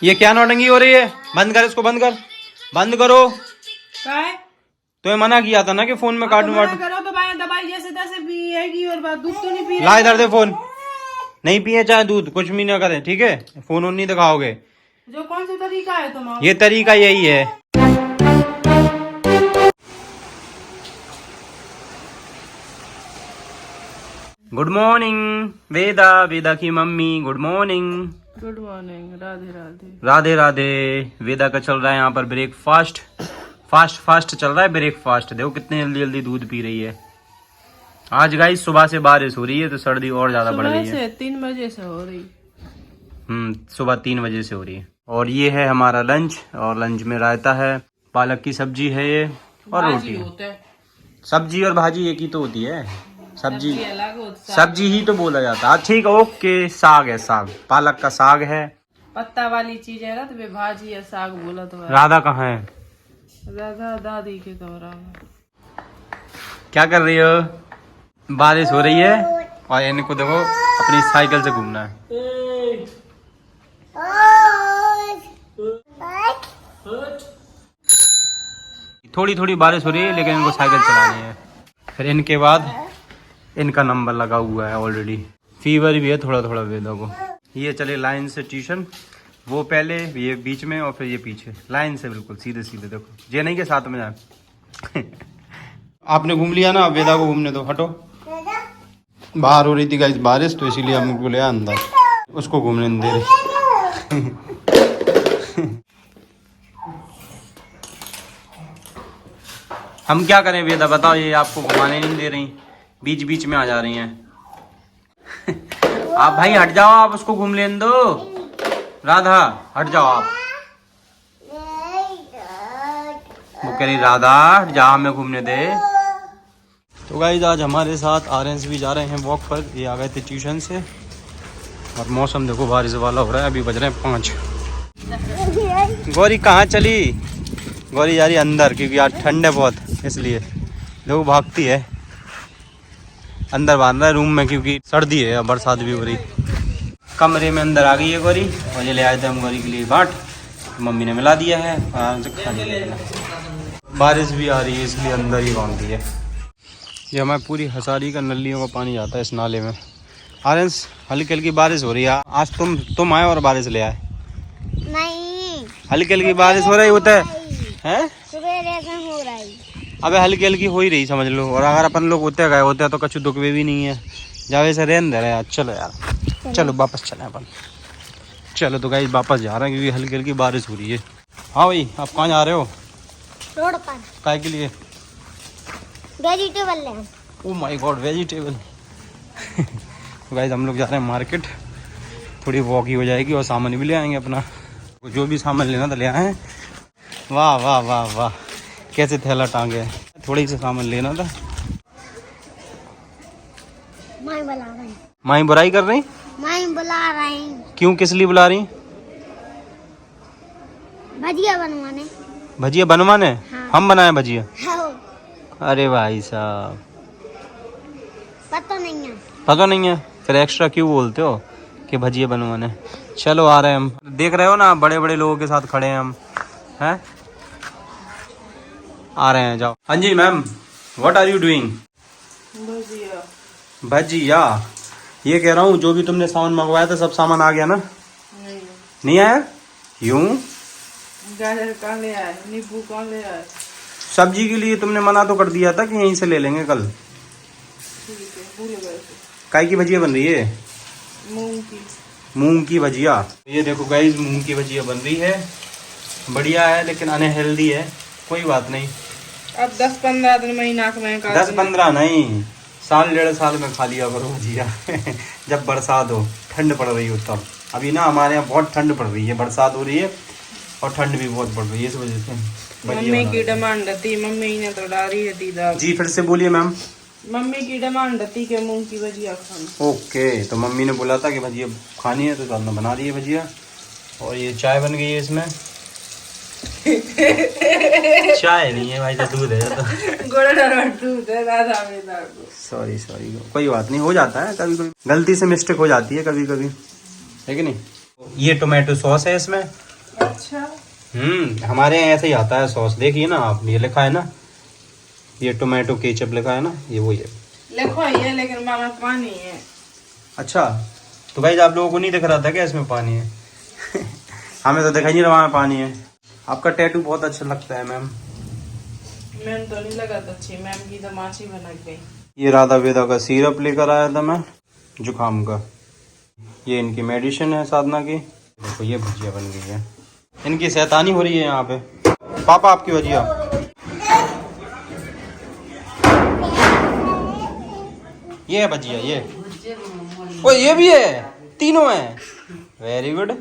ये क्या नौटंकी हो रही है? बंद कर इसको, बंद कर, बंद करो। क्या है? तुम्हें मना किया था ना कि फोन में कार्टून वाटून। करो तो भाई दवाई जैसे तैसे पिएगी और बात दूध तो नहीं पी ला इधर दे फोन। नहीं पिए चाहे दूध, कुछ भी ना करें, ठीक है? फोन नहीं दिखाओगे। जो कौन सा तरीका है तुम्हारा? ये तरीका यही है। गुड मॉर्निंग वेदा, वेदा की मम्मी, good morning. Good morning, Radhe Radhe. Radhe Radhe. Veda का चल रहा है यहाँ पर ब्रेकफास्ट। फास्ट फास्ट चल रहा है ब्रेकफास्ट। देखो कितने जल्दी जल्दी दूध पी रही है। आज गाइस सुबह से बारिश हो रही है तो सर्दी और ज्यादा बढ़ रही है। 3 बजे से हो रही। सुबह 3 बजे से हो रही है। और ये है हमारा लंच, और लंच में रायता है, पालक की सब्जी है ये, और रोटी है। सब्जी और भाजी एक ही तो होती है। सब्जी सब्जी ही तो बोला जाता है। ठीक है, ओके। साग है, साग, पालक का साग है। पत्ता वाली चीज है ना, तो भाजी या साग बोला तो। राधा कहाँ है? राधा दादी के कमरा में। क्या कर रही हो? बारिश हो रही है और इनको देखो अपनी साइकिल से घूमना है। थोड़ी थोड़ी बारिश हो रही है लेकिन इनको साइकिल चलानी है। फिर इनके बाद इनका नंबर लगा हुआ है ऑलरेडी। फीवर भी है थोड़ा थोड़ा वेदा को। ये चले लाइन से ट्यूशन, वो पहले, ये बीच में और फिर ये पीछे, लाइन से बिल्कुल सीधे सीधे। देखो जे नहीं के साथ में जाए। आपने घूम लिया ना, वेदा को घूमने दो, हटो। बाहर हो रही थी गाइस बारिश, तो इसीलिए हम लोग ले आए अंदर, उसको घूमने नहीं दे रही। हम क्या करें वेदा बताओ, ये आपको घुमाने नहीं दे रही, बीच बीच में आ जा रही हैं। आप भाई हट जाओ, आप उसको घूम लेने दो। राधा हट जाओ आप। वो कह रही राधा हट जा, हमें घूमने दे। तो गाइस आज हमारे साथ आर्यंस भी जा रहे हैं वॉक पर। ये आ गए थे ट्यूशन से, और मौसम देखो बारिश वाला हो रहा है। अभी बज रहे हैं 5। गौरी कहाँ चली? गौरी जा रही अंदर, क्योंकि आज ठंड है बहुत, इसलिए देखो भागती है। अंदर बांध रहा है रूम में, क्योंकि सर्दी है, बरसात भी हो रही। कमरे में अंदर आ गई है गौरी, और ये ले आए थे हम गौरी के लिए बाट, मम्मी ने मिला दिया है, आराम से खा लिया। बारिश भी आ रही है इसलिए अंदर ही बांध दी है। ये हमारे पूरी हसारी का नलियों का पानी जाता है इस नाले में। आर्यंस हल्की हल्की बारिश हो रही है। आज तुम आए और बारिश ले आए? नहीं, हल्की हल्की बारिश हो रही होता है? सवेरे से हो रही। अबे हल्की हल्की हो ही रही समझ लो। और अगर अपन लोग होते गए होते तो कछु दुख भी नहीं है। जावे से रहने दे रहे यार। चलो यार, चलो वापस चले अपन। चलो तो गाइस वापस जा रहे हैं, क्योंकि हल्की हल्की बारिश हो रही है। हाँ भाई, आप कहाँ जा रहे हो? रोड पर। काय के लिए? वेजिटेबल ले। Oh my God, vegetable. तो गाइस हम लोग जा रहे हैं मार्केट, थोड़ी वॉक ही हो जाएगी और सामान भी ले आएंगे अपना। जो भी सामान लेना था ले आए। वाह वाह वाह वाह, कैसे थैला टांगे। थोड़ी सी सामान लेना था। माई बुला रही। माई बुराई कर रही? माई बुला रही। क्यों, किस लिए बुला रही? भजिया बनवाने। भजिया बनवाने? हाँ। हम बनाए भजिया? हाँ। अरे भाई साहब, पता नहीं है। पता नहीं है, फिर एक्स्ट्रा क्यों बोलते हो कि भजिया बनवाने? चलो आ रहे हैं हम। देख रहे हो ना, बड़े बड़े लोगों के साथ खड़े हैं हम, हैं? आ रहे हैं, जाओ। हाँ जी ma'am, what are you doing? Bhajia. Bhajia? ये कह रहा हूँ जो भी तुमने सामान मंगवाया था सब सामान आ गया ना? नहीं, नहीं आया? क्यों? गाजर कहाँ ले आए, नींबू कहाँ ले आए? सब्जी के लिए तुमने मना तो कर दिया था कि यहीं से ले लेंगे कल। ठीक है, भूल गए थे। काय की भजिया बन रही है? मूंग की। मूंग की भजिया। ये देखो गाइस, मूंग की भजिया बन रही है। बढ़िया है लेकिन अनहेल्दी है। कोई बात नहीं, अब 10-15 दिन महीना में 10-15 नहीं, साल 1.5 साल में खा लिया करो भजिया। जब बरसात हो, ठंड पड़ रही हो तब। अभी ना हमारे यहाँ बहुत ठंड पड़ रही है, बरसात हो रही है और ठंड भी बहुत पड़ रही है, इस वजह से। मम्मी की डिमांड थी, मम्मी ने तो डाली है दाल। जी फिर से बोलिए मैम। मम्मी की डिमांड थी कि मूंग की भजिया खानी। ओके, तो मम्मी ने बोला था कि भजिया खानी है, तो हमने बना दी है भजिया। और ये चाय बन गई है इसमें। चाय नहीं है भाई, तो दूध है। दूध है राधा वेदा को। सॉरी, कोई बात नहीं, हो जाता है कभी कभी, गलती से मिस्टेक हो जाती है कभी कभी, है कि नहीं? ये टोमेटो सॉस है इसमें। अच्छा, हमारे यहाँ ऐसे ही आता है सॉस, देखिए ना आप, ये लिखा है ना, ये टोमेटो केचप लिखा है ना, ये वही है। लिखो ये, लेकिन मामा पानी है। अच्छा, तो गाइस आप लोगों को नहीं दिख रहा था क्या इसमें पानी है? हमें तो दिखाई नहीं रहा वहाँ पानी है। आपका टैटू बहुत अच्छा लगता है मैम। मैम तो नहीं लगा अच्छी, मैम की तो माछी बना गई। ये राधा वेदा का सिरप लेकर आया था मैं, जुकाम का। ये इनकी मेडिसिन है साधना की। देखो ये भुजिया बन गई है, इनकी शैतानी हो रही है यहाँ पे। पापा आपकी भुजिया। ये है भुजिया, ये ओ ये भी है, तीनों हैं। Very good.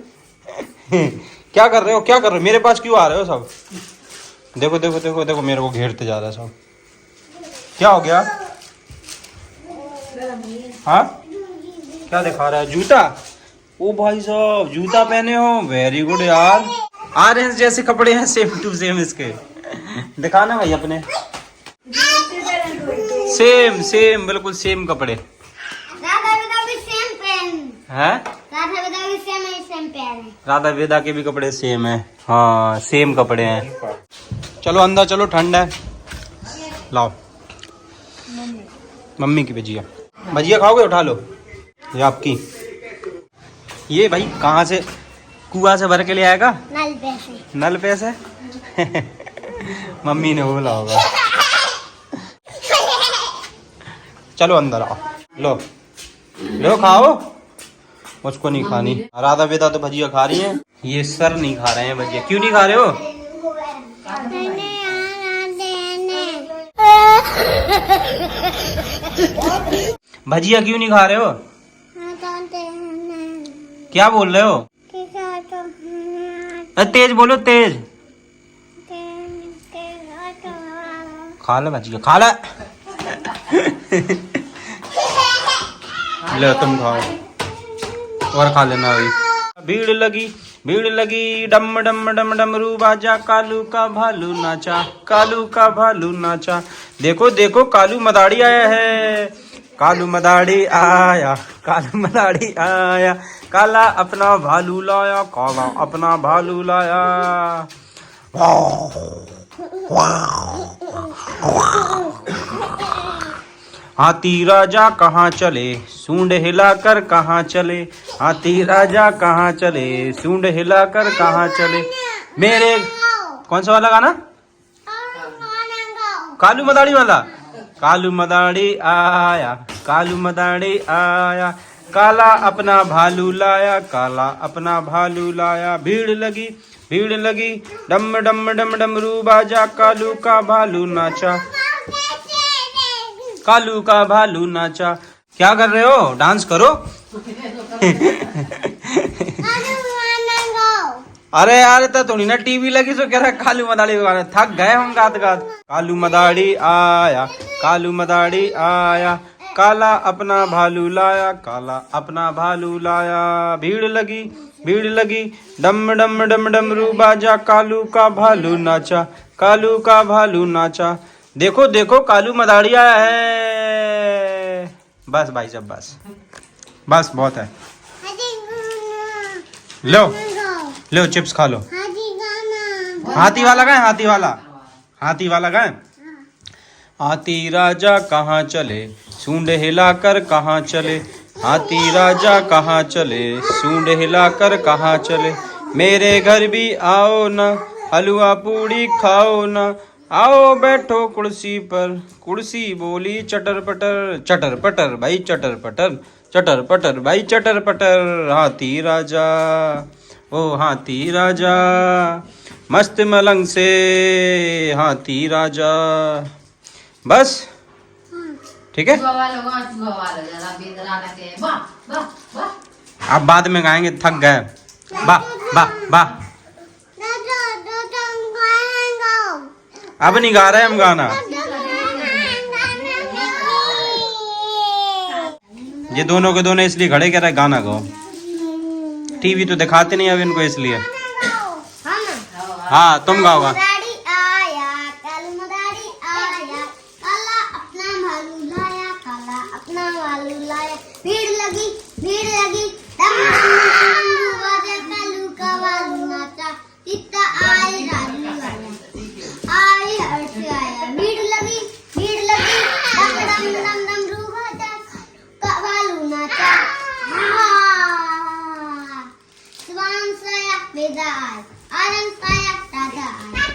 क्या कर रहे हो, क्या कर रहे हो? मेरे पास क्यों आ रहे हो सब? देखो देखो देखो देखो, मेरे को घेरते जा रहा है सब। क्या हो गया? हाँ, क्या दिखा रहा है? जूता? ओ भाई साहब, जूता पहने हो, वेरी गुड यार। ऑरेंज जैसे कपड़े हैं, सेम टू सेम इसके। दिखाना भाई अपने। सेम सेम, बिल्कुल सेम कपड़े हैं। राधा वेदा के भी कपड़े सेम है। हाँ, सेम कपड़े हैं। चलो अंदर चलो, ठंड है। लाओ मम्मी की भजिया। भजिया खाओगे? उठा लो, ये आपकी। ये भाई कहाँ से, कुआं से भर के ले आएगा? नल पैसे। नल पैसे? मम्मी ने बोला होगा। चलो अंदर आओ, लो लो खाओ। मुझको नहीं खानी। राधा वेदा तो भजिया खा रही हैं, ये सर नहीं खा रहे हैं भजिया। क्यों नहीं खा रहे हो? भजिया क्यों नहीं खा रहे हो? क्या बोल रहे हो? तेज बोलो, तेज। खा ले भजिया, खा ले। लो तुम खाओ और खा लेना अभी। भीड़ लगी डम डम डम डमरू बाजा, कालू का भालू नाचा, कालू का भालू नाचा। देखो देखो, कालू मदारी आया है। कालू मदारी आया, कालू मदारी आया। काला अपना भालू लाया, काला अपना भालू लाया। हाथी राजा कहाँ चले, सूंड हिलाकर कहाँ चले। हाथी राजा कहाँ चले, सूंड हिलाकर कहाँ चले। मेरे कौन सा वाला गाना? कालू मदारी वाला। कालू मदारी आया, कालू मदारी आया। काला अपना भालू लाया, काला अपना भालू लाया। भीड़ लगी डम डम डम डमरू बाजा, कालू का भालू नाचा, कालू का भालू नाचा। क्या कर रहे हो? डांस करो। अरे यार तो थोड़ी ना टीवी लगी तो कह रहा कालू मदारी गाना। थक गए हम गात गात। कालू मदारी आया, कालू मदारी आया। काला अपना भालू लाया, काला अपना भालू लाया। भीड़ लगी डम डम डम डमरू बाजा, कालू का भालू नाचा, कालू का भालू नाचा। देखो देखो, कालू मदारी आया है। बस भाई साहब, बस बहुत है। लो चिप्स खा लो। हाथी वाला गाए, हाथी वाला गाए। हाथी राजा कहाँ चले, सूंड हिलाकर कहाँ चले। हाथी राजा कहाँ चले, सूंड हिलाकर कहाँ चले। मेरे घर भी आओ ना, हलवा पूड़ी खाओ ना। आओ बैठो कुर्सी पर, कुर्सी बोली चटर पटर भाई चटर पटर भाई चटर पटर। हाथी राजा, ओ हाथी राजा, मस्त मलंग से हाथी राजा। बस ठीक है, अब बाद में गाएंगे, थक गए। बा अब नहीं गा रहे हम गाना। ये दोनों के दोनों इसलिए खड़े कह रहे गाना गाओ। टीवी तो दिखाते नहीं अब इनको, इसलिए। हाँ तुम गाओ। भीड़ लगी आया बेदा आया आनंद आया दादा आया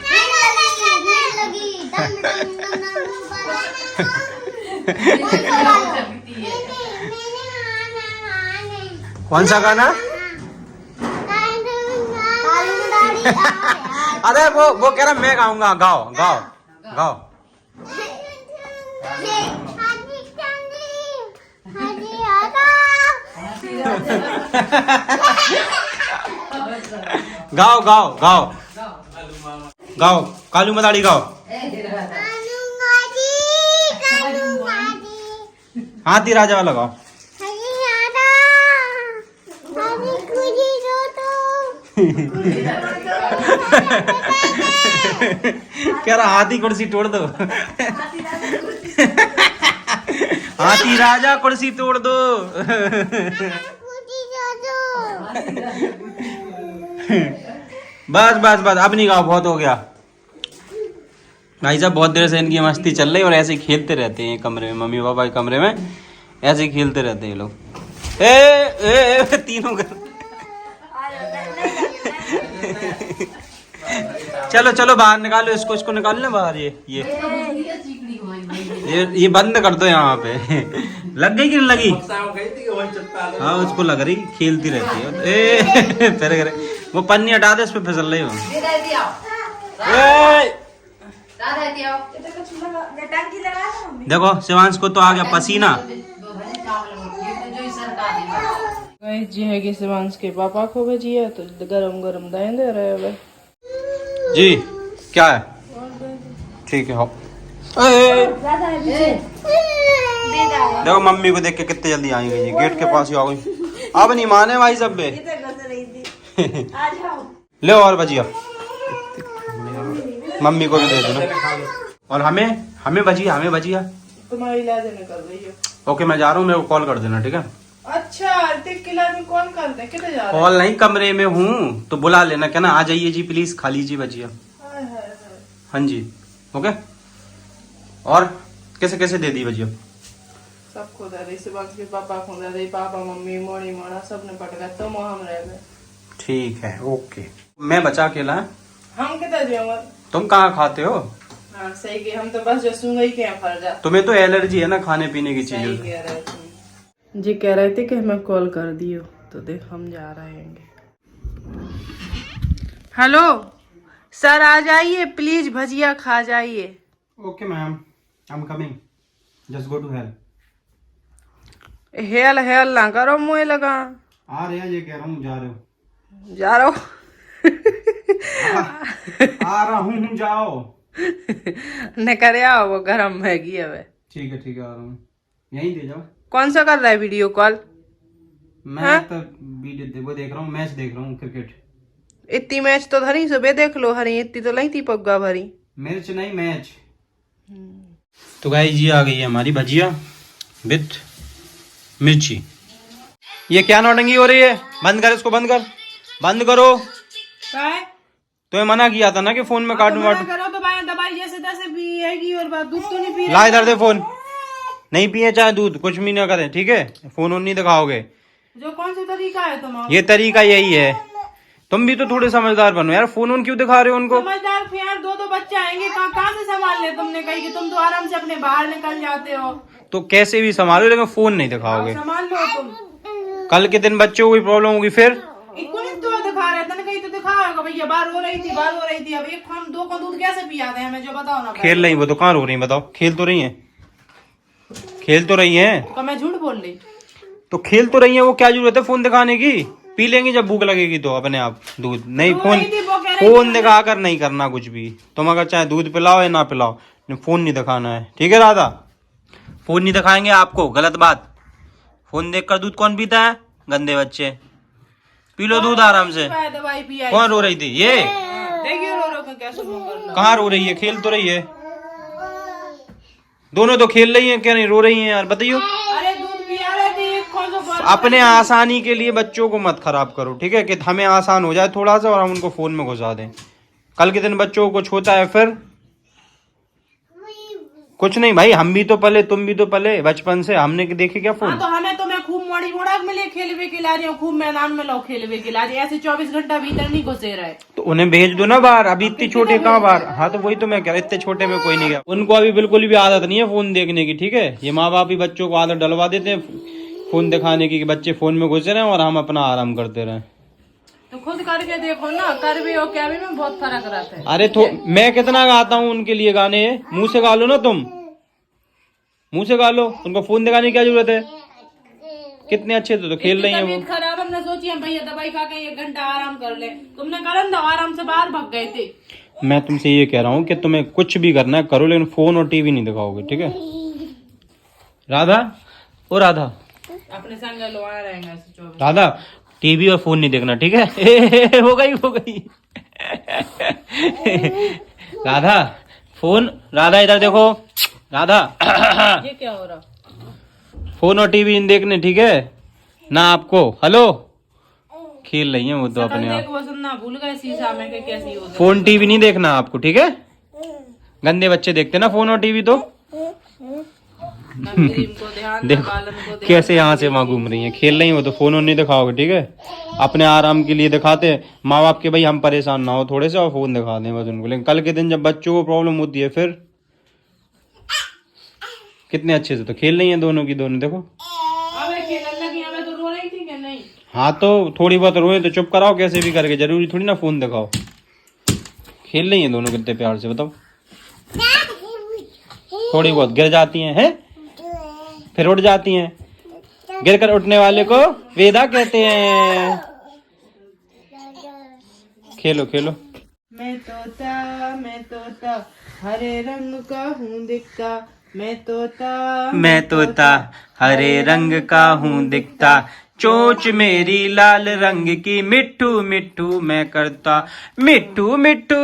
भीड़ लगी दम दम दम कौन सा गाना? अरे वो कह रहा मैं गाऊंगा। गाओ गाओ गाओ। गाओ गाओ गाओ गाओ कालू मदारी गाओ। हाथी राजा वाला गाओ। कह रहा हाथी कुर्सी तोड़ दो। हाथी राजा कुर्सी तोड़ दो। बस बस बस अब नहीं गाओ, बहुत हो गया भाई साहब। बहुत देर से इनकी मस्ती चल रही है और ऐसे ही खेलते रहते हैं कमरे में, मम्मी पापा के कमरे में ऐसे ही खेलते रहते हैं लोग। तीनों चलो चलो बाहर निकालो इसको निकाल लें बाहर। ये बंद कर दो यहाँ पे। लग गई कि नहीं लगी? हाँ उसको लग रही, खेलती रहती है। तेरे वो पन्नी हटा दे, इस पे फिसल रही हो। देखो शिवांश को तो आ गया पसीना। गाइस जी है कि शिवांश के पापा को भजिया तो गरम गरम दही दे रहे हैं जी। क्या है? ठीक है हो। देखो मम्मी को देख के कितने जल्दी आई गई, गेट के पास ही आ गई। अब नहीं माने भाई सब बे। ले और भजिया मम्मी को भी दे देना। और हमें भजिया तुम्हारी इलाज में कर रही हो। ओके मैं जा रहा हूँ, मेरे को कॉल कर देना ठीक है? अच्छा ऋतिक के इलाज में कॉल कर दे। कितने जा रहे कॉल नहीं, कमरे में हूँ तो बुला लेना, कहना आ जाइए जी प्लीज, खा लीजिए भजिया। हाँ जी ओके। और कैसे कैसे दे दी भजिया? सब खुद दे रही, शिवांश के पापा खुद दे रही, पापा मम्मी मोड़ी मोड़ा सब ने पट गए, तुम हम रह गए। ठीक है ओके। मैं बचा अकेला है। हम कितना जाऊंगा? तुम कहाँ खाते हो? हाँ सही के हम तो बस जो सुंगई के फर जा। तुम्हें तो एलर्जी है ना खाने पीने की चीजों से। जी कह रहे थे कि हमें कॉल कर दियो तो देख हम जा रहे हैं। हेलो सर आ जाइए प्लीज, भजिया खा जाइए। Okay ma'am I am coming, just go to hell. Hell hell ना करो, मुँह लगा। आ रहे हैं, ये कह रहा हूँ जा रहे हो? जा रहा हूँ। आ रहा हूँ जाओ। न करे आओ, वो गरम मैगी है। ठीक है आ रहा हूँ, यहीं दे जाओ। कौन सा कर रहा है वीडियो कॉल? मैं तो वीडियो वो देख रहा हूँ, मैच देख रहा हूँ क्रिकेट। इतनी मैच तो धरी सुबह देख लो, हरी इतनी तो नहीं थी पग्गा भरी। मिर्च नहीं मैच। तो गाइस जी आ गई है हमारी भजिया विथ मिर्ची। ये क्या नौटंकी हो रही है? बंद कर इसको, बंद करो। तुम्हें मना किया था ना कि फोन में कार्टून वाटून करो तो दवाई जैसे तैसे पिएगी और दूध तो नहीं पिए। ला इधर दे फोन। नहीं पिए चाहे दूध, कुछ भी ना करें ठीक है? फोन नहीं दिखाओगे। जो कौन सा तरीका है तुम्हारा? ये तरीका यही है। तुम भी तो थोड़े समझदार बनो यार, फोन क्यों दिखा रहे हो उनको? समझदार थे यार, दो बच्चे आएंगे कहाँ से संभाल ले? तुमने कही कि तुम तो आराम से अपने बाहर निकल जाते हो। तो कैसे भी संभालो, लेकिन फोन नहीं दिखाओगे। संभाल लो तुम। कल के दिन बच्चों को कोई प्रॉब्लम होगी फिर? तो दिखा रहे थे, कहीं तो दिखा होगा भैया, बाहर हो रही थी। अब एक हम दो का दूध कैसे पियाते हैं हमें, जो बताओ ना। खेल रही वो तो, कहाँ रो रही बताओ? खेल तो रही है। तो मैं झूठ बोल रही? तो खेल तो रही है वो, क्या जरूरत है फोन दिखाने की? पी लेंगी जब भूख लगेगी तो अपने आप दूध। नहीं फोन दिखा कर नहीं करना कुछ भी। तुम अगर चाहे दूध पिलाओ या ना पिलाओ, फोन नहीं दिखाना है ठीक है राधा? फोन नहीं दिखाएंगे आपको, गलत बात। फोन देखकर दूध कौन पीता है? गंदे बच्चे। पी लो दूध आराम से। कौन रो रही थी? ये देखिए रो कैसे कहाँ रो रही है? खेल तो रही है। दोनों तो खेल रही हैं, क्या नहीं रो रही हैं यार बताइयो? अरे दूध पिया रहे थे। अपने आसानी के लिए बच्चों को मत खराब करो ठीक है? कि हमें आसान हो जाए थोड़ा सा और हम उनको फोन में घुसा दें। कल के दिन बच्चों को कुछ होता है फिर कुछ नहीं भाई, हम भी तो पले, तुम भी तो पले बचपन से, हमने देखे क्या फोन। हाँ, तो हमें तो मैं खूब मोड़ी मोड़ाक में ले खेलवे खिला रही हूँ, खूब मैदान में लो खेलवे खिला रही, ऐसे 24 घंटा भीतर नहीं घुसे रहे। तो उन्हें भेज दो ना बाहर, अभी इतने छोटे कहाँ बाहर। हाँ तो वही तो मैं कह रहा, इतने छोटे में कोई नहीं गया। उनको अभी बिल्कुल भी आदत नहीं है फोन देखने की, ठीक है। ये माँ बाप ही बच्चों को आदत डलवा देते हैं फोन दिखाने की, कि बच्चे फोन में घुसे रहे और हम अपना आराम करते रहे। तो खुद करके देखो ना, कर भी हो क्या भी में बहुत फर्क रहता है। अरे तो मैं कितना गाता हूँ उनके लिए गाने, मुंह से गा लो ना तुम, मुंह से गा लो, उनको फोन दिखाने की क्या जरूरत है। कितने अच्छे तो खेल रही हैं वो। खराब, हमने सोची हम भैया दवाई खा के 1 घंटा आराम कर ले, तुमने करन दो, आराम से बाहर भाग गए थे। मैं तुमसे ये कह रहा हूँ कि तुम्हें कुछ भी करना है करो, लेकिन फोन और टीवी नहीं दिखाओगे, ठीक है। राधा, ओ राधा, अपने संग लो आ रहेंगे 24। राधा टीवी और फोन नहीं देखना, ठीक है। हो गई हो गई। राधा फोन, राधा इधर देखो, राधा ये क्या हो रहा? फोन और टीवी नहीं देखने, ठीक है ना आपको। हेलो, खेल रही है वो तो अपने आप। वो सुनना भूल गए शीशा में कि कैसी हो। फोन टीवी नहीं देखना आपको, ठीक है। गंदे बच्चे देखते ना फोन और टीवी तो। देखो कैसे यहाँ से वहाँ घूम रही हैं, खेल रही हैं वो तो, फोन और नहीं दिखाओगे, ठीक है। अपने आराम के लिए दिखाते हैं माँ बाप के, भाई हम परेशान ना हो थोड़े से और फोन दिखा दें बस उनको, लेकिन कल के दिन जब बच्चों को प्रॉब्लम होती है फिर। कितने अच्छे से तो खेल रही हैं दोनों की दोनों, देखो। अबे खेलने लगी, अबे तो रो रही थी कि नहीं? हाँ तो थोड़ी बहुत रोए तो चुप कराओ कैसे भी करके, जरूरी थोड़ी ना फोन दिखाओ। खेल रही हैं दोनों कितने प्यार से, बताओ। थोड़ी बहुत गिर जाती हैं, फिर उठ जाती हैं। गिर कर उठने वाले को वेदा कहते हैं। खेलो खेलो। मैं तोता हरे रंग का हूँ दिखता, मैं तोता हरे रंग का हूँ दिखता, चोंच मेरी लाल रंग की, मिट्ठू मिट्ठू मैं करता, मिट्ठू मिट्ठू।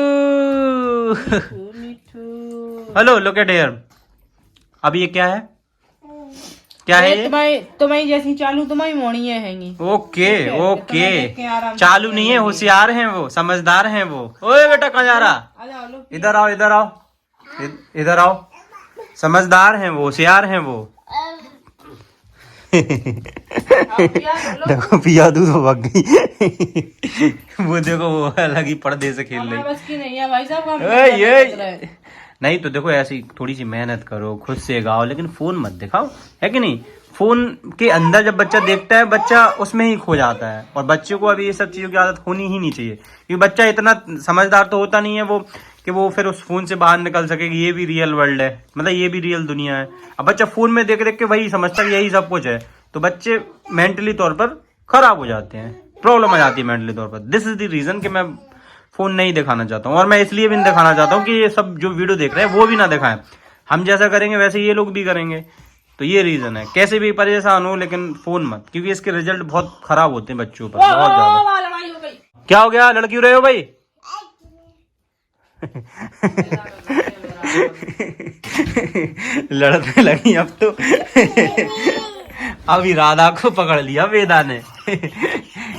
Hello look at here. अब ये क्या है, क्या है ये? तुम्हारी जैसी चालू तुम्हारी मोड़ी हैंगी। ओके ओके, चालू नहीं है, होशियार हैं वो, समझदार हैं वो। ओए बेटा कहाँ जा रहा, इधर आओ इधर आओ इधर आओ। समझदार हैं वो, होशियार हैं वो। देखो पिया दूध भाग गई। वो देखो वो अलग ही पर्दे से खेल रही। बस की नहीं है भाई साहब, नहीं तो देखो ऐसी थोड़ी सी मेहनत करो, खुद से गाओ, लेकिन फोन मत दिखाओ, है कि नहीं। फोन के अंदर जब बच्चा देखता है, बच्चा उसमें ही खो जाता है। और बच्चे को अभी ये सब चीजों की आदत होनी ही नहीं चाहिए, क्योंकि बच्चा इतना समझदार तो होता नहीं है वो कि वो फिर उस फोन से बाहर निकल सके कि ये भी रियल वर्ल्ड है, मतलब ये भी रियल दुनिया है। अब बच्चा फोन में देख देख के वही समझता है यही सब कुछ है, तो बच्चे मेंटली तौर पर खराब हो जाते हैं, प्रॉब्लम आ जाती है मेंटली तौर पर। दिस इज द रीजन कि मैं फोन नहीं दिखाना चाहता हूँ, और मैं इसलिए भी नहीं दिखाना चाहता हूँ कि ये सब जो वीडियो देख रहे हैं वो भी ना दिखाएं। हम जैसा करेंगे वैसे ये लोग भी करेंगे, तो ये रीजन है। कैसे भी परेशान हो लेकिन फोन मत, क्योंकि इसके रिजल्ट बहुत खराब होते हैं बच्चों पर, बहुत ज्यादा। क्या हो गया, लड़की रहे हो भाई? लड़ने लगी अब तो। अभी राधा को पकड़ लिया वेदा ने।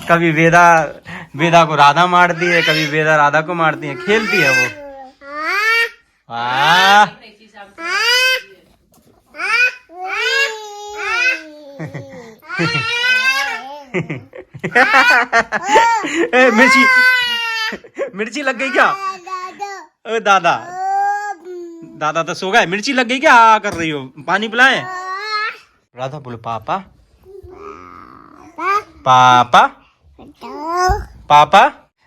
कभी वेदा को राधा मारती है, कभी वेदा राधा को मारती है, खेलती है वो। मिर्ची लग गई क्या? ओ दादा दादा तो सो गए, मिर्ची लग गई क्या कर रही हो? पानी पिलाएं? राधा बोलो पापा पापा पापा।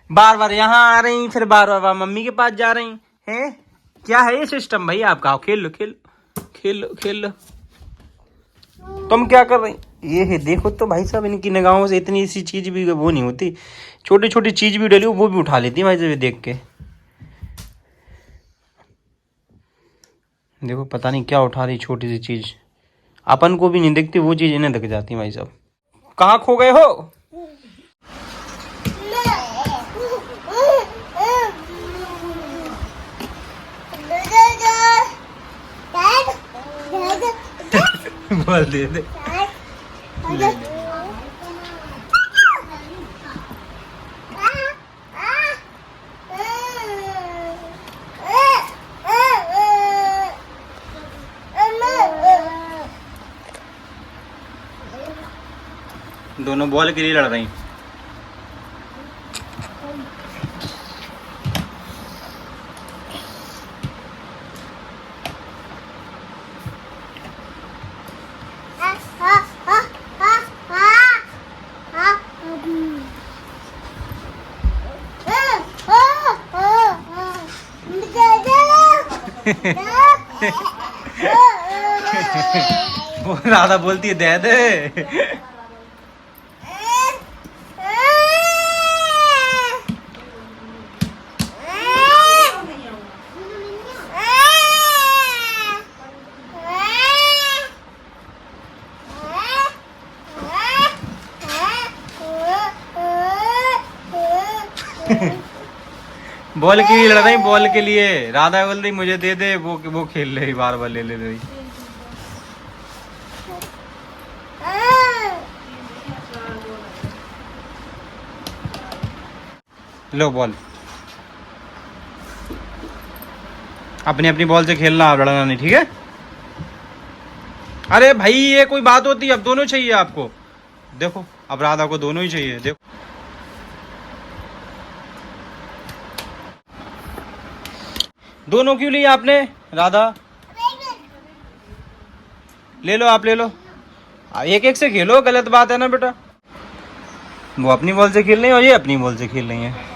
बार बार यहाँ आ रही, फिर बार बार मम्मी के पास जा रही हैं। क्या है ये सिस्टम भाई आपका? खेल लो खेल खेल लो खेल लो। तुम क्या कर रही? ये है देखो तो भाई साहब, इनकी निगाहों से इतनी सी चीज भी वो नहीं होती, छोटी छोटी चीज भी डली वो भी उठा लेती है भाई साहब देख के। देखो पता नहीं क्या उठा रही, छोटी सी चीज अपन को भी नहीं दिखती, वो चीज इन्हें दिख जाती है भाई साहब। कहाँ खो गए हो? बोल दे दे। दोनों बॉल के लिए लड़ रही। वो राधा बोलती है दे दे। बॉल के लिए लड़ रही, बॉल के लिए। राधा बोल रही मुझे दे दे, वो खेल रही, बार बार ले रही। लो बॉल, अपनी अपनी बॉल से खेलना, आप लड़ना नहीं, ठीक है? अरे भाई ये कोई बात होती है? अब दोनों चाहिए आपको। देखो अब राधा को दोनों ही चाहिए। देखो दोनों क्यों लिए आपने? राधा ले लो, आप ले लो, एक एक से खेलो। गलत बात है ना बेटा। वो अपनी बॉल से खेल रही है और ये अपनी बॉल से खेल रही है।